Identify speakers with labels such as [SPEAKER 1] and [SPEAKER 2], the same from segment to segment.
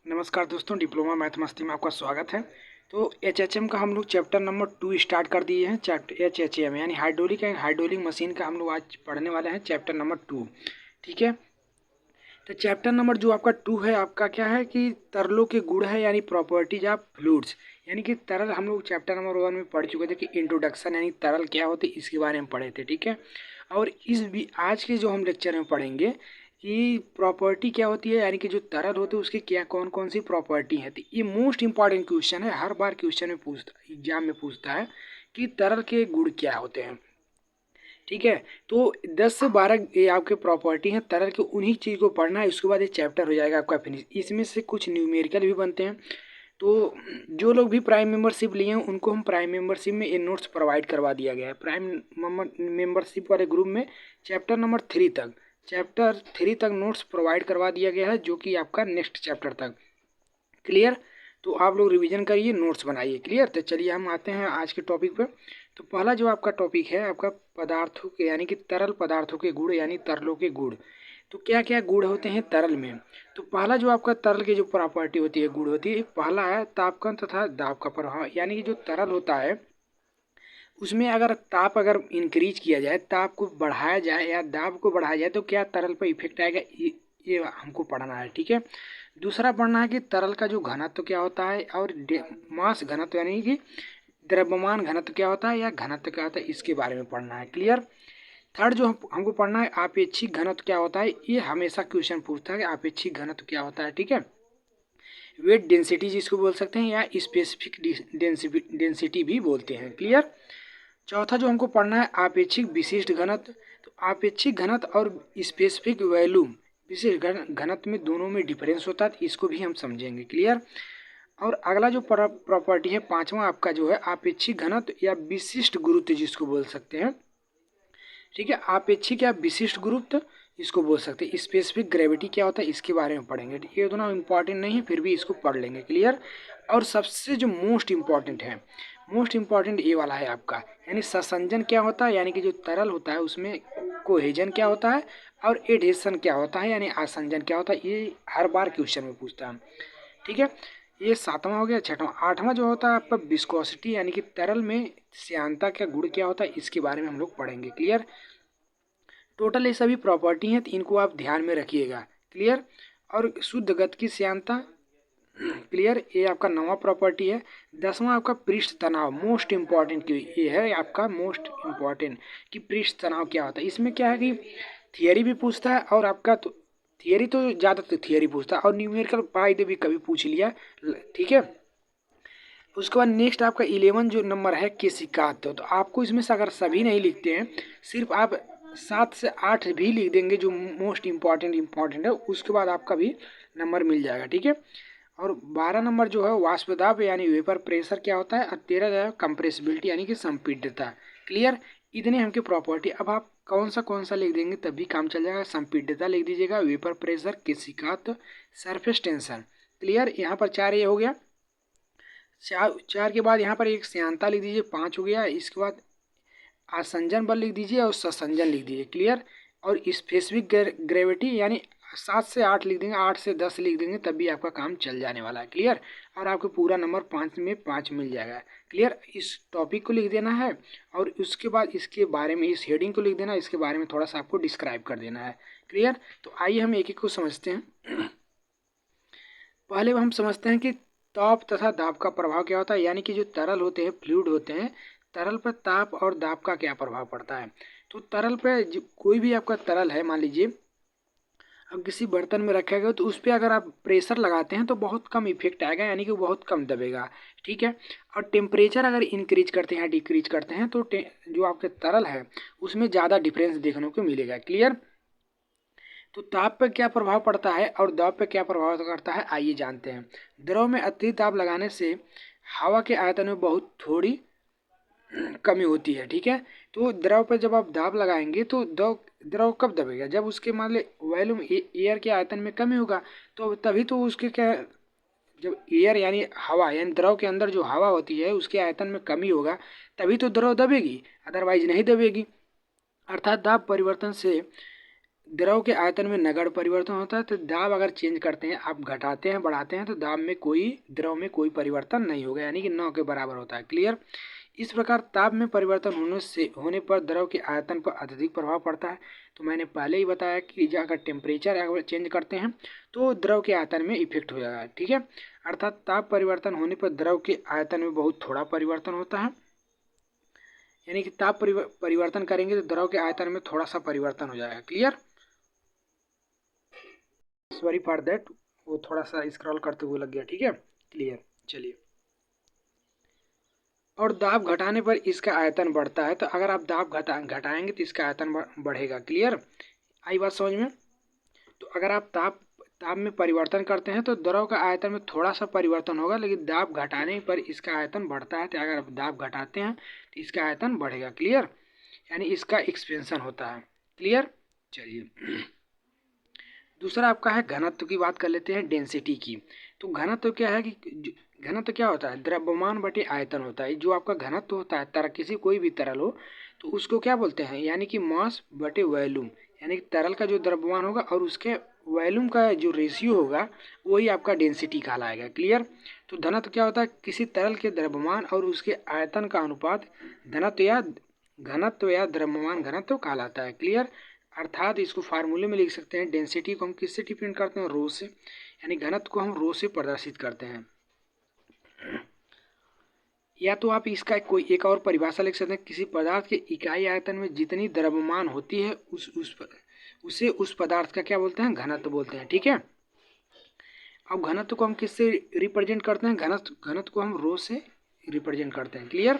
[SPEAKER 1] नमस्कार दोस्तों, diploma math मस्ती में आपका स्वागत है। तो एचएचएम का हम लोग चैप्टर नंबर 2 स्टार्ट कर दिए हैं। चैप्टर एचएचएम यानी हाइड्रोलिक एंड हाइड्रोलिक मशीन का हम लोग आज पढ़ने वाले हैं, चैप्टर नंबर 2। ठीक है, तो चैप्टर नंबर जो आपका 2 है, आपका क्या है कि तरलों के गुण है यानी प्रॉपर्टीज ऑफ फ्लूइड्स। यानी कि तरल हम लोग चैप्टर नंबर 1 में पढ़ चुके थे कि इंट्रोडक्शन यानी तरल क्या होते इसके बारे में पढ़े थे। ठीक है, और इस भी आज के जो हम लेक्चर में पढ़ेंगे कि प्रॉपर्टी क्या होती है, यानी कि जो तरल होते हैं उसके क्या कौन कौन सी प्रॉपर्टी है। तो ये मोस्ट इंपॉर्टेंट क्वेश्चन है, हर बार क्वेश्चन में पूछता, एग्जाम में पूछता है कि तरल के गुण क्या होते हैं। ठीक है, तो 10 से 12 ये आपके प्रॉपर्टी हैं तरल के, उन्हीं चीज़ को पढ़ना है। उसके बाद ये चैप्टर हो जाएगा आपका फिनिश। इसमें से कुछ न्यूमेरिकल भी बनते हैं। तो जो लोग भी प्राइम मेंबरशिप लिए हैं उनको हम प्राइम मेंबरशिप में ये नोट्स प्रोवाइड करवा दिया गया है। प्राइम मेंबरशिप वाले ग्रुप में चैप्टर 3 तक नोट्स प्रोवाइड करवा दिया गया है, जो कि आपका नेक्स्ट चैप्टर तक। क्लियर, तो आप लोग रिवीजन करिए, नोट्स बनाइए। क्लियर, तो चलिए हम आते हैं आज के टॉपिक पे। तो पहला जो आपका टॉपिक है आपका पदार्थों के यानी कि तरल पदार्थों के गुण यानी तरलों के गुण। तो क्या क्या गुण होते हैं तरल में। तो पहला जो आपका तरल की जो प्रॉपर्टी होती है, गुण होती है, पहला है तापकण तथा दाब का प्रभाव। यानी कि जो तरल होता है उसमें अगर ताप अगर इंक्रीज किया जाए, ताप को बढ़ाया जाए या दाब को बढ़ाया जाए तो क्या तरल पर इफेक्ट आएगा, ये हमको पढ़ना है। ठीक है, दूसरा पढ़ना है कि तरल का जो घनत्व क्या होता है और मास घनत्व यानी कि द्रव्यमान घनत्व क्या होता है या घनत्व क्या होता है, इसके बारे में पढ़ना है। क्लियर, थर्ड जो हमको पढ़ना है आपेक्षिक घनत्व क्या होता है। ये हमेशा क्वेश्चन पूछता है कि आपेक्षिक घनत्व क्या होता है। ठीक है, वेट डेंसिटी जिसको बोल सकते हैं या स्पेसिफिक डेंसिटी भी बोलते हैं। क्लियर, चौथा जो हमको पढ़ना है आपेक्षिक विशिष्ट घनत्व। तो आपेक्षिक घनत्व और स्पेसिफिक वैल्यूम विशिष्ट घनत्व में दोनों में डिफरेंस होता है, इसको भी हम समझेंगे। क्लियर, और अगला जो प्रॉपर्टी है पांचवा आपका जो है आपेक्षिक घनत्व या विशिष्ट गुरुत्व जिसको बोल सकते हैं। ठीक है, आपेक्षिक या विशिष्ट गुरुत्व इसको बोल सकते हैं। स्पेसिफिक ग्रेविटी क्या होता है इसके बारे में पढ़ेंगे। ये उतना इम्पॉर्टेंट नहीं है, फिर भी इसको पढ़ लेंगे। क्लियर, और सबसे जो मोस्ट इम्पॉर्टेंट है, मोस्ट इम्पॉर्टेंट ये वाला है आपका, यानी संसंजन क्या होता है, यानी कि जो तरल होता है उसमें कोहेजन क्या होता है और एडहेशन क्या होता है यानी आसंजन क्या होता है। ये हर बार क्वेश्चन में पूछता है। ठीक है, ये सातवां हो गया। छठवां, आठवां जो होता है आपका विस्कोसिटी यानी कि तरल में श्यानता का गुण क्या होता है इसके बारे में हम लोग पढ़ेंगे। क्लियर, टोटल ये सभी प्रॉपर्टी हैं, तो इनको आप ध्यान में रखिएगा। क्लियर, और शुद्ध गति की श्यानता। क्लियर, ये आपका 9वां प्रॉपर्टी है। 10वां आपका पृष्ठ तनाव, मोस्ट इंपॉर्टेंट की ये है आपका मोस्ट इंपॉर्टेंट कि पृष्ठ तनाव क्या होता है। इसमें क्या है कि थियरी भी पूछता है और आपका तो थियरी तो ज़्यादातर थियरी पूछता है और न्यूमेरिकल पाई भी कभी पूछ लिया। ठीक है, उसके बाद नेक्स्ट आपका 11 जो नंबर है केशिकात। तो आपको इसमें से अगर सभी नहीं लिखते हैं, सिर्फ आप 7 से 8 भी लिख देंगे जो मोस्ट इम्पॉर्टेंट है, उसके बाद आपका भी नंबर मिल जाएगा। ठीक है, और 12 नंबर जो है वाष्प दाब यानी वेपर प्रेशर क्या होता है, और 13 जो है कंप्रेसिबिलिटी यानी कि संपीड्यता। क्लियर, इतने हमके प्रॉपर्टी। अब आप कौन सा लिख देंगे तब भी काम चल जाएगा। संपीड्यता लिख दीजिएगा, वेपर प्रेशर, केशिकात, सरफेस टेंशन। क्लियर, यहाँ पर 4 ये हो गया। चार के बाद यहाँ पर एक श्यानता लिख दीजिए, 5 हो गया। इसके बाद आसंजन बल लिख दीजिए और ससंजन लिख दीजिए। क्लियर, और स्पेसिफिक ग्रेविटी यानी 7 से 8 लिख देंगे, 8 से 10 लिख देंगे तब भी आपका काम चल जाने वाला है। क्लियर, और आपको पूरा नंबर 5 में 5 मिल जाएगा। क्लियर, इस टॉपिक को लिख देना है और उसके बाद इसके बारे में इस हेडिंग को लिख देना है, इसके बारे में थोड़ा सा आपको डिस्क्राइब कर देना है। क्लियर, तो आइए हम एक एक को समझते हैं। पहले हम समझते हैं कि ताप तथा दाब का प्रभाव क्या होता है। यानी कि जो तरल होते हैं, फ्लूइड होते हैं, तरल पर ताप और दाब का क्या प्रभाव पड़ता है। तो तरल पे कोई भी आपका तरल है, मान लीजिए अब किसी बर्तन में रखा गया तो उस पर अगर आप प्रेशर लगाते हैं तो बहुत कम इफेक्ट आएगा, यानी कि वो बहुत कम दबेगा। ठीक है, और टेम्परेचर अगर इंक्रीज करते हैं डिक्रीज करते हैं तो जो आपके तरल है उसमें ज़्यादा डिफरेंस देखने को मिलेगा। क्लियर, तो ताप पर क्या प्रभाव पड़ता है और दाब पर क्या प्रभाव करता है, आइए जानते हैं। द्रव में अतिरिक्त दाब लगाने से हवा के आयतन में बहुत थोड़ी कमी होती है। ठीक है, तो द्रव पर जब आप दाब लगाएंगे तो द्रव कब दबेगा, जब उसके मान ली वॉल्यूम एयर के आयतन में कमी होगा, तो तभी तो उसके क्या, जब एयर यानी हवा यानी द्रव के अंदर जो हवा होती है उसके आयतन में कमी होगा तभी तो द्रव दबेगी, अदरवाइज नहीं दबेगी। अर्थात दाब परिवर्तन से द्रव के आयतन में नगण्य परिवर्तन होता है। तो दाब अगर चेंज करते हैं, आप घटाते हैं बढ़ाते हैं, तो दाब में द्रव में कोई परिवर्तन नहीं होगा, यानी कि 9 के बराबर होता है। क्लियर। इस प्रकार ताप में परिवर्तन होने पर द्रव के आयतन पर अत्यधिक प्रभाव पड़ता है। तो मैंने पहले ही बताया कि अगर टेम्परेचर अगर चेंज करते हैं तो द्रव के आयतन में इफेक्ट हो जाएगा। ठीक है, अर्थात ताप परिवर्तन होने पर द्रव के आयतन में बहुत थोड़ा परिवर्तन होता है, यानी कि ताप परिवर्तन करेंगे तो द्रव के आयतन में थोड़ा सा परिवर्तन हो जाएगा। क्लियर। सॉरी फॉर दैट, वो थोड़ा सा स्क्रॉल करते हुए लग गया। ठीक है, क्लियर। चलिए, और दाब घटाने पर इसका आयतन बढ़ता है। तो अगर आप दाब घटाएंगे तो इसका आयतन बढ़ेगा। क्लियर, आई बात समझ में। तो अगर आप ताप में परिवर्तन करते हैं तो द्रव का आयतन में थोड़ा सा परिवर्तन होगा, लेकिन दाब घटाने पर इसका आयतन बढ़ता है। तो अगर आप दाब घटाते हैं तो इसका आयतन बढ़ेगा। क्लियर, यानी इसका एक्सपेंशन होता है। क्लियर। चलिए, दूसरा आपका है घनत्व की बात कर लेते हैं, डेंसिटी की। तो घनत्व क्या है कि घनत्व क्या होता है, द्रव्यमान बटे आयतन होता है। जो आपका घनत्व होता है तरल, किसी कोई भी तरल हो तो उसको क्या बोलते हैं, यानी कि मास बटे वॉल्यूम, यानी कि तरल का जो द्रव्यमान होगा और उसके वॉल्यूम का जो रेशियो होगा वही आपका डेंसिटी कहलाएगा। क्लियर। तो घनत्व क्या होता है, किसी तरल के द्रव्यमान और उसके आयतन का अनुपात घनत्व या द्रव्यमान घनत्व कहलाता है। क्लियर। अर्थात इसको फार्मूले में लिख सकते हैं, डेंसिटी को हम किससे डिफाइन करते हैं, रो से, यानी घनत्व को हम रो से प्रदर्शित करते हैं। या तो आप इसका कोई एक और परिभाषा लिख सकते हैं, किसी पदार्थ के इकाई आयतन में जितनी द्रव्यमान होती है उसे उस पदार्थ का क्या बोलते हैं, घनत्व बोलते हैं। ठीक है, अब घनत्व को हम किससे रिप्रेजेंट करते हैं, घनत्व को हम रो से रिप्रेजेंट करते हैं। क्लियर।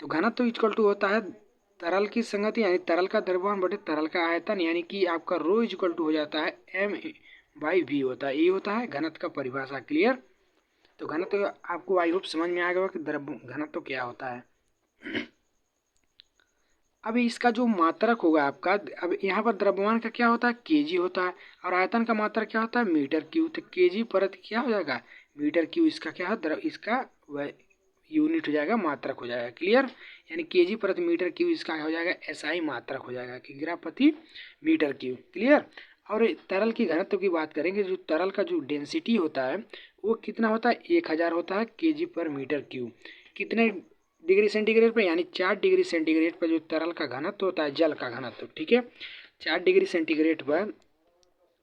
[SPEAKER 1] तो घनत्व इक्वल टू होता है तरल की संगति, यानी तरल का द्रव्यमान बटे तरल का आयतन, यानी कि आपका रो इक्वल टू हो जाता है m/v होता है। ये होता है घनत्व का परिभाषा। क्लियर। तो घनत्व आपको आई होप समझ में आ गया कि घनत्व क्या होता है। अब इसका जो मात्रक होगा आपका, अब यहाँ पर द्रव्यमान का क्या होता है, केजी होता है, और आयतन का मात्रक क्या होता है, मीटर क्यू। तो केजी प्रति क्या हो जाएगा, मीटर क्यू। इसका क्या है, इसका यूनिट हो जाएगा, मात्रक हो जाएगा। क्लियर, यानी केजी प्रति मीटर क्यू इसका हो जाएगा एसआई मात्रक हो जाएगा, कि ग्राम प्रति मीटर क्यू। क्लियर। और तरल की घनत्व की बात करेंगे, जो तरल का जो डेंसिटी होता है वो कितना होता है, 1000 होता है केजी पर मीटर क्यू। कितने डिग्री सेंटीग्रेड पर, यानी 4 डिग्री सेंटीग्रेड पर जो तरल का घनत्व होता है, जल का घनत्व। ठीक है, 4 डिग्री सेंटीग्रेड पर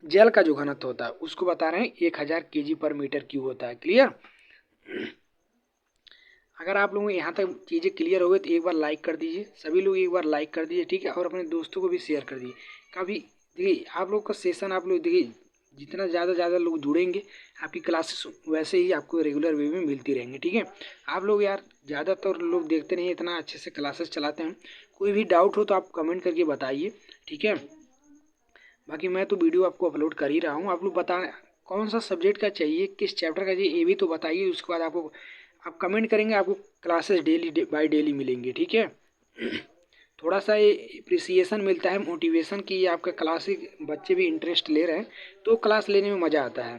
[SPEAKER 1] जल का जो घनत्व होता है उसको बता रहे हैं 1000 केजी पर मीटर क्यूब होता है। क्लियर। अगर आप लोगों को यहाँ तक चीज़ें क्लियर हो गई तो एक बार लाइक कर दीजिए, सभी लोग एक बार लाइक कर दीजिए। ठीक है, और अपने दोस्तों को भी शेयर कर दीजिए। काफ़ी देखिए आप लोग का सेशन, आप लोग देखिए जितना ज़्यादा लोग जुड़ेंगे आपकी क्लासेस वैसे ही आपको रेगुलर वे में मिलती रहेंगी। ठीक है, आप लोग यार ज़्यादातर लोग देखते नहीं, इतना अच्छे से क्लासेस चलाते हैं। कोई भी डाउट हो तो आप कमेंट करके बताइए। ठीक है, बाकी मैं तो वीडियो आपको अपलोड कर ही रहा हूँ। आप लोग बता कौन सा सब्जेक्ट का चाहिए, किस चैप्टर का चाहिए, ये भी तो बताइए। उसके बाद आपको आप कमेंट करेंगे, आपको क्लासेस डेली बाय डेली मिलेंगे। ठीक है, थोड़ा सा ये अप्रिसिएशन मिलता है, मोटिवेशन की आपका क्लास बच्चे भी इंटरेस्ट ले रहे हैं तो क्लास लेने में मज़ा आता है।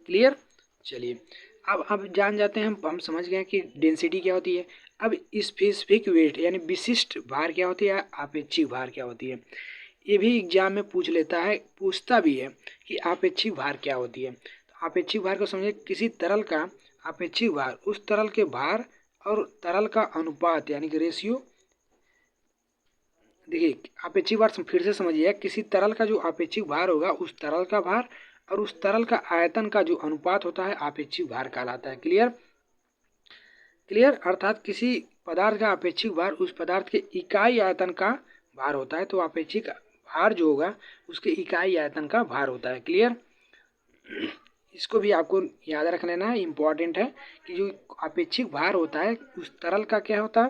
[SPEAKER 1] क्लियर। चलिए, अब जान जाते हैं, हम समझ गए कि डेंसिटी क्या होती है। अब स्पेसिफिक वेट यानी विशिष्ट भार क्या होती है, आपेक्षिक भार क्या होती है, ये भी एग्जाम में पूछता भी है कि आपेक्षिक भार क्या होती है। तो आपेक्षिक भार को समझिए, किसी तरल का आपेक्षिक भार उस तरल के भार और तरल का अनुपात, यानी कि रेशियो। देखिए आपेक्षिक भार फिर से समझिए, किसी तरल का जो आपेक्षिक भार होगा उस तरल का भार और उस तरल का आयतन का जो अनुपात होता है आपेक्षिक भार कहलाता है। क्लियर। अर्थात किसी पदार्थ का आपेक्षिक भार उस पदार्थ के इकाई आयतन का भार होता है। तो आपेक्षिक भार जो होगा उसके इकाई आयतन का भार होता है। क्लियर। इसको भी आपको याद रख लेना है, इम्पॉर्टेंट है कि जो आपेक्षिक भार होता है उस तरल का क्या होता है,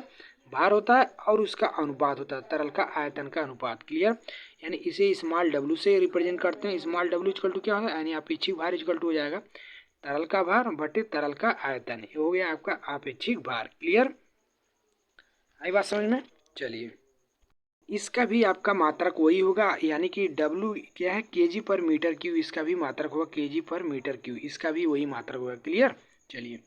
[SPEAKER 1] भार होता है, और उसका अनुपात होता है तरल का आयतन का अनुपात। क्लियर, यानी इसे स्मॉल डब्ल्यू से रिप्रेजेंट करते हैं। स्मॉल डब्ल्यू इक्वल टू क्या होगा, यानी आपेक्षिक भार इक्वल टू हो जाएगा तरल का भार बटे तरल का आयतन। ये हो गया आपका आपेक्षिक भार। क्लियर, आई बात समझ में। चलिए, इसका भी आपका मात्रक वही होगा, यानी कि डब्ल्यू क्या है, केजी पर मीटर क्यू। इसका भी मात्रक होगा केजी पर मीटर क्यू, इसका भी वही मात्रक होगा। क्लियर। चलिए,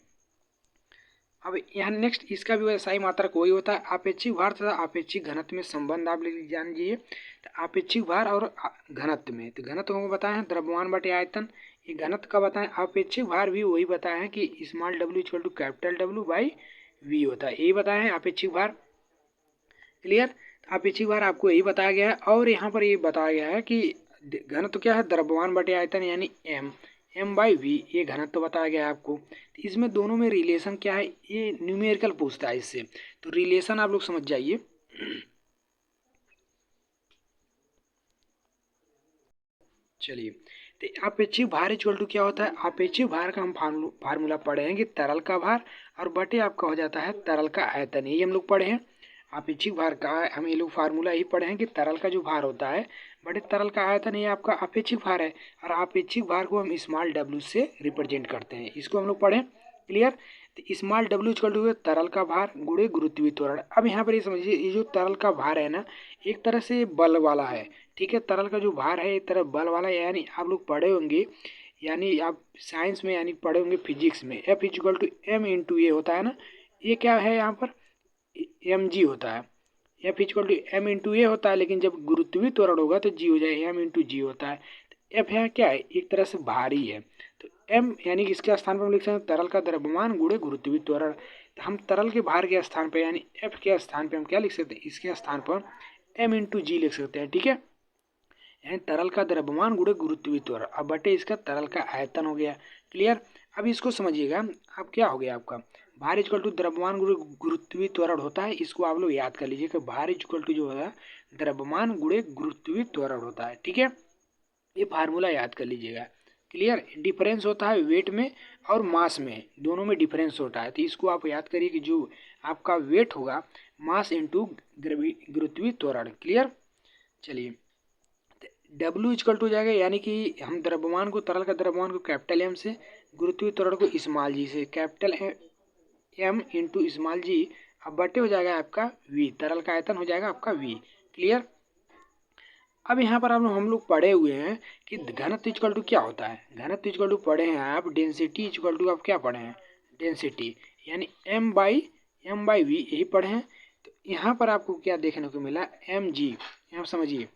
[SPEAKER 1] अब यहाँ नेक्स्ट इसका भी वैसा ही मात्रक वही होता है। आपेक्षिक भार तथा आपेक्षिक घनत्व में संबंध आप जान लीजिए। तो आपेक्षिक भार और घनत्व में, तो घनत्व को बताए हैं द्रव्यमान बटे आयतन, ये घनत्व का बताएं। आपेक्षिक भार भी वही बताया है कि small W equal to capital W by V होता है, यही बताया है आपेक्षिक भार। क्लियर, आपेक्षिक भार आपको यही बताया गया है। और यहाँ पर ये बताया गया है कि घनत्व क्या है, द्रव्यमान बटे आयतन यानी एम बाई वी, ये घनत्व बताया गया है आपको। तो इसमें दोनों में रिलेशन क्या है, ये न्यूमेरिकल पूछता है इससे, तो रिलेशन आप लोग समझ जाइए। चलिए, तो आपेक्षिक भार इक्वल टू क्या होता है, आपेक्षिक भार का हम फार्मूला पढ़े हैं कि तरल का भार और बटे आपका हो जाता है तरल का आयतन, यही हम लोग पढ़े हैं। आपेक्षिक भार का हम ये लोग फार्मूला ही पढ़े हैं कि तरल का जो भार होता है बटे तरल का आयतन, ये आपका आपेक्षिक भार है। और आपेक्षिक भार को हम स्मॉल डब्ल्यू से रिप्रेजेंट करते हैं, इसको हम लोग पढ़ें। क्लियर, तो स्मॉल डब्ल्यू इक्वल टू तरल का भार गुणे गुरुत्वीय त्वरण। अब यहाँ पर ये समझिए, ये जो तरल का भार है ना, एक तरह से बल वाला है, ठीक है। तरल का जो भार है एक तरह बल वाला है, यानी आप लोग पढ़े होंगे, यानी आप साइंस में यानी पढ़े होंगे फिजिक्स में, F equal to m into a होता है ना, ये क्या है यहाँ पर एम जी होता है। F equal to m into a होता है, लेकिन जब गुरुत्वीय त्वरण होगा तो जी हो जाएगा, एम इंटू जी होता है। एफ यहाँ क्या है, एक तरह से भारी है, तो एम यानी कि इसके स्थान पर हम लिख सकते हैं तरल का द्रव्यमान गुणे गुरुत्वीय त्वरण। तो हम तरल के भार के स्थान पर यानी एफ के स्थान पर हम क्या लिख सकते हैं, इसके स्थान पर एम इंटू जी लिख सकते हैं, ठीक है। यानी तरल का द्रव्यमान गुणे गुरुत्वीय त्वरण, अब बटे इसका तरल का आयतन हो गया। क्लियर, अब इसको समझिएगा, अब क्या हो गया आपका भार इक्वल टू द्रव्यमान गुणे गुरुत्वीय त्वरण होता है, इसको आप लोग याद कर लीजिए कि भार इक्वल टू जो होता है द्रव्यमान गुणे गुरुत्वीय त्वरण होता है, ठीक है। ये फार्मूला याद कर लीजिएगा। क्लियर, डिफरेंस होता है वेट में और मास में, दोनों में डिफरेंस होता है, तो इसको आप याद करिए कि जो आपका वेट होगा मास इंटू गुरुत्वीय त्वरण। क्लियर, चलिए W इक्वल टू हो जाएगा, यानी कि हम द्रव्यमान को तरल का द्रव्यमान को कैपिटल एम से, गुरुत्वीय त्वरण को स्मॉल जी से, कैपिटल एम इंटू स्मॉल जी, अब बटे हो जाएगा आपका V, तरल का आयतन हो जाएगा आपका V। क्लियर, अब यहाँ पर हम लोग पढ़े हुए हैं कि घनत्व इक्वल टू क्या होता है, घनत्व इक्वल टू पढ़े हैं आप डेंसिटी इक्वल टू, आप क्या पढ़े हैं डेंसिटी, यानी एम बाई वी, यही पढ़े हैं। तो यहाँ पर आपको क्या देखने को मिला, एम जी, यहाँ समझिए,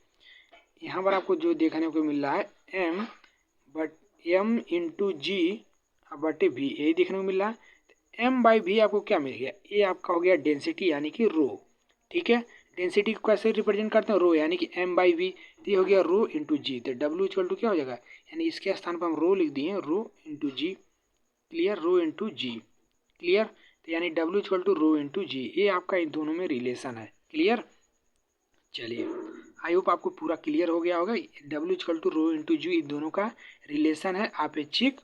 [SPEAKER 1] यहाँ पर आपको जो देखने को मिल रहा है एम इंटू जी बटे भी, यही देखने को मिल रहा है। एम बाई भी आपको क्या मिल गया, ये आपका हो गया डेंसिटी यानी कि रो, ठीक है। डेंसिटी को कैसे रिप्रेजेंट करते हैं, रो यानी कि एम बाई वी, तो ये हो गया रो इंटू जी। तो डब्ल्यू इक्वल टू क्या हो जाएगा, यानी इसके स्थान पर हम रो लिख दिए, rho into g. Clear, rho into g. Clear, तो यानी W equal to rho into g, ये आपका इन दोनों में रिलेशन है। क्लियर, चलिए आई होप आपको पूरा क्लियर हो गया होगा। W equal to rho into g, इन दोनों का रिलेशन है आपेक्षिक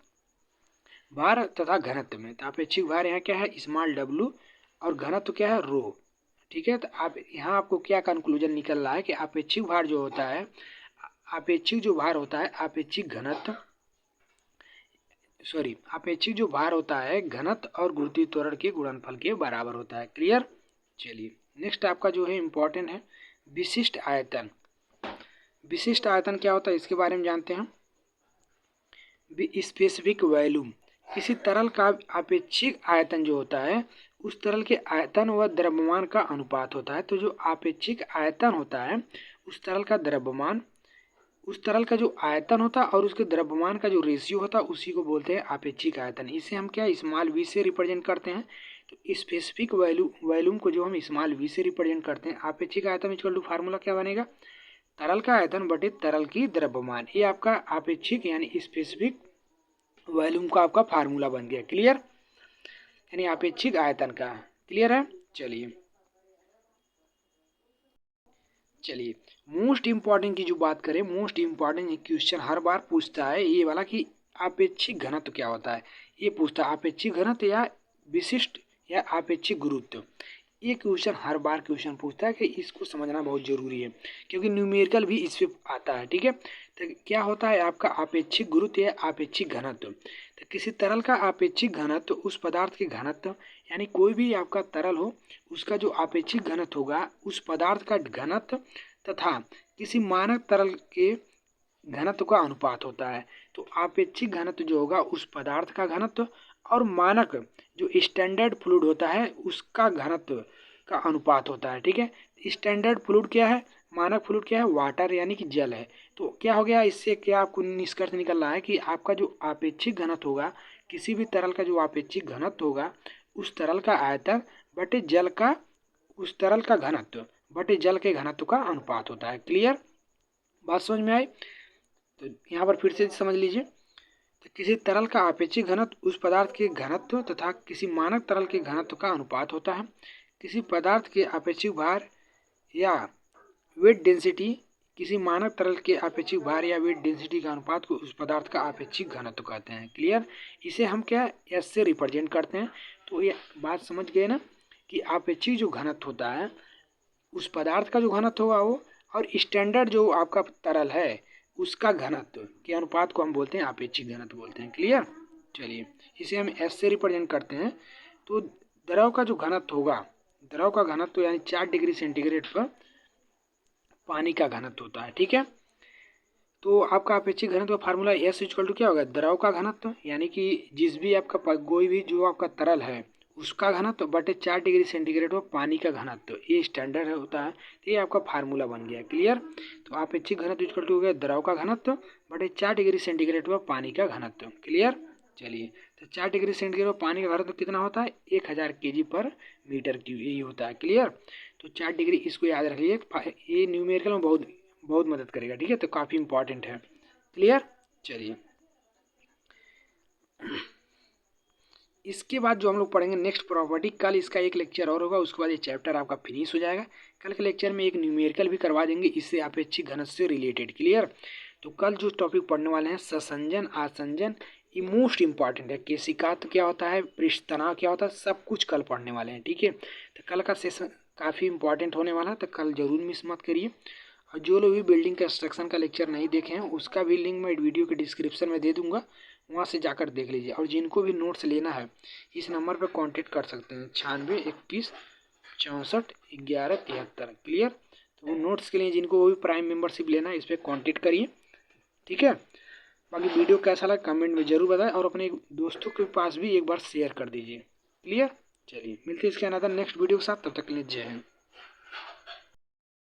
[SPEAKER 1] भार तथा घनत्व में। तो आपेक्षिक भार यहाँ क्या है स्मॉल w, और घनत्व क्या है रो, ठीक है। तो आप यहाँ आपको क्या कंक्लूजन निकल रहा है कि आपेक्षिक भार जो होता है, आपेक्षिक जो भार होता है, आपेक्षिक घनत्व आपेक्षिक जो भार होता है घनत्व और गुरुत्वीय त्वरण के गुणनफल के बराबर होता है। क्लियर, चलिए नेक्स्ट आपका जो है इम्पोर्टेंट है विशिष्ट आयतन। विशिष्ट आयतन क्या होता है इसके बारे में जानते हैं। स्पेसिफिक वॉल्यूम, किसी तरल का आपेक्षिक आयतन जो होता है उस तरल के आयतन व द्रव्यमान का अनुपात होता है। तो जो आपेक्षिक आयतन होता है उस तरल का द्रव्यमान, उस तरल का जो आयतन होता है और उसके द्रव्यमान का जो रेशियो होता है उसी को बोलते हैं आपेक्षिक आयतन। इसे हम क्या स्मॉल v से रिप्रेजेंट करते हैं। तो स्पेसिफिक वॉल्यूम को जो हम स्मॉल v से रिप्रेजेंट करते हैं, आपेक्षिक आयतन इक्वल टू फार्मूला क्या बनेगा, तरल का आयतन बटे तरल की द्रव्यमान, ये आपका आपेक्षिक यानी स्पेसिफिक वॉल्यूम का आपका फार्मूला बन गया। क्लियर, यानी आपेक्षिक आयतन का। क्लियर है, चलिए मोस्ट इम्पॉर्टेंट की जो बात करें, मोस्ट इम्पॉर्टेंट क्वेश्चन हर बार पूछता है ये वाला कि आपेक्षिक घनत्व क्या होता है, ये पूछता है आपेक्षिक घनत्व या विशिष्ट या आपेक्षिक गुरुत्व। ये क्वेश्चन हर बार क्वेश्चन पूछता है कि इसको समझना बहुत जरूरी है क्योंकि न्यूमेरिकल भी इस पे आता है, ठीक है। तो क्या होता है आपका आपेक्षिक गुरुत्व या आपेक्षिक घनत्व। तो किसी तरल का आपेक्षिक घनत्व उस पदार्थ के घनत्व, यानी कोई भी आपका तरल हो उसका जो आपेक्षिक घनत्व होगा उस पदार्थ का घनत्व तथा किसी मानक तरल के घनत्व का अनुपात होता है। तो आपेक्षिक घनत्व जो होगा उस पदार्थ का घनत्व और मानक जो स्टैंडर्ड फ्लूइड होता है उसका घनत्व का अनुपात होता है। ठीक है, स्टैंडर्ड फ्लूइड क्या है, मानक फ्लूइड क्या है, वाटर यानी कि जल है। तो क्या हो गया, इससे क्या आपको निष्कर्ष निकल रहा है कि आपका जो आपेक्षिक घनत्व होगा, किसी भी तरल का जो आपेक्षिक घनत्व होगा उस तरल का आयतन बटे जल का, उस तरल का घनत्व बटे जल के घनत्व का अनुपात होता है। क्लियर, बात समझ में आई? तो यहाँ पर फिर से समझ लीजिए, तो किसी तरल का आपेक्षिक घनत्व उस पदार्थ के घनत्व तथा किसी मानक तरल के घनत्व का अनुपात होता है। किसी पदार्थ के आपेक्षिक भार या वेट डेंसिटी, किसी मानक तरल के आपेक्षिक भार या वेट डेंसिटी का अनुपात को उस पदार्थ का आपेक्षिक घनत्व कहते हैं। क्लियर, इसे हम क्या एस से रिप्रेजेंट करते हैं। तो ये बात समझ गए ना कि आपेक्षिक जो घनत्व होता है उस पदार्थ का जो घनत्व होगा वो, और स्टैंडर्ड जो आपका तरल है उसका घनत्व के अनुपात को हम बोलते हैं आपेक्षिक घनत्व बोलते हैं। क्लियर, चलिए इसे हम एस से रिप्रेजेंट करते हैं। तो द्रव का जो घनत्व होगा, द्रव का घनत्व यानी 4 डिग्री सेंटीग्रेड पर पानी का घनत्व होता है। ठीक है, तो आपका अपेक्षित घनत्व का फार्मूला एस इक्वल टू क्या होगा, द्रव का घनत्व यानी कि जिस भी आपका कोई भी जो आपका तरल है उसका घनत्व बटे 4 डिग्री सेंटीग्रेड पर पानी का घनत्व, ये स्टैंडर्ड होता है। तो ये आपका फार्मूला बन गया। क्लियर, तो अपेक्षित घनत्व इक्वल टू हो गया द्रव का घनत्व बटे 4 डिग्री सेंटीग्रेड पर पानी का घनत्व। क्लियर, चलिए तो 4 डिग्री सेंटीग्रेड पर पानी का घनत्व कितना होता है, 1000 kg पर मीटर क्यूब, यही होता है। क्लियर, तो 4 डिग्री इसको याद रखिए, ये न्यूमेरिकल में बहुत बहुत मदद करेगा। ठीक है, तो काफ़ी इंपॉर्टेंट है। क्लियर, चलिए इसके बाद जो हम लोग पढ़ेंगे नेक्स्ट प्रॉपर्टी, कल इसका एक लेक्चर और होगा, उसके बाद ये चैप्टर आपका फिनिश हो जाएगा। कल के लेक्चर में एक न्यूमेरिकल भी करवा देंगे इससे अपेक्षित घनत्व से रिलेटेड। क्लियर, तो कल जो टॉपिक पढ़ने वाले हैं ससंजन आसंजन, ये मोस्ट इंपॉर्टेंट है। केशिका तो क्या होता है, पृष्ठ तनाव क्या होता है, सब कुछ कल पढ़ने वाले हैं। ठीक है, तो कल का सेशन काफ़ी इंपॉर्टेंट होने वाला है, तो कल जरूर मिस मत करिए। और जो लोग भी बिल्डिंग कंस्ट्रक्शन का लेक्चर नहीं देखे हैं उसका भी लिंक मैं वीडियो के डिस्क्रिप्शन में दे दूंगा, वहाँ से जाकर देख लीजिए। और जिनको भी नोट्स लेना है इस नंबर पर कांटेक्ट कर सकते हैं, 96 21 64 11 73। क्लियर, तो वो नोट्स के लिए जिनको वो भी प्राइम मेंबरशिप लेना है इस पर कॉन्टेक्ट करिए। ठीक है, बाकी वीडियो कैसा लगा कमेंट में जरूर बताएं और अपने दोस्तों के पास भी एक बार शेयर कर दीजिए। क्लियर, चलिए मिलते हैं इसके अनदर नेक्स्ट वीडियो के साथ, तब तक के लिए जय हिंद।